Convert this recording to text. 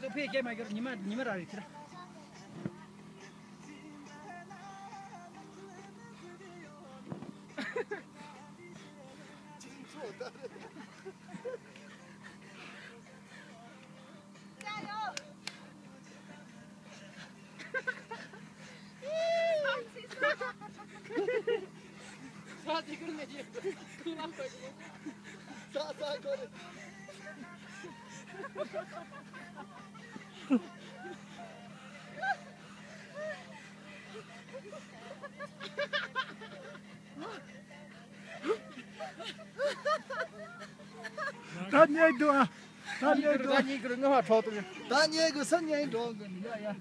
그 피게 막 님을 알지라. 사지 그런 애지. 그만 빨리. 사사 거래. 단예 도아. 단예 그런 거 봐. 저도. 단예 그 선녀인 좋은 거야.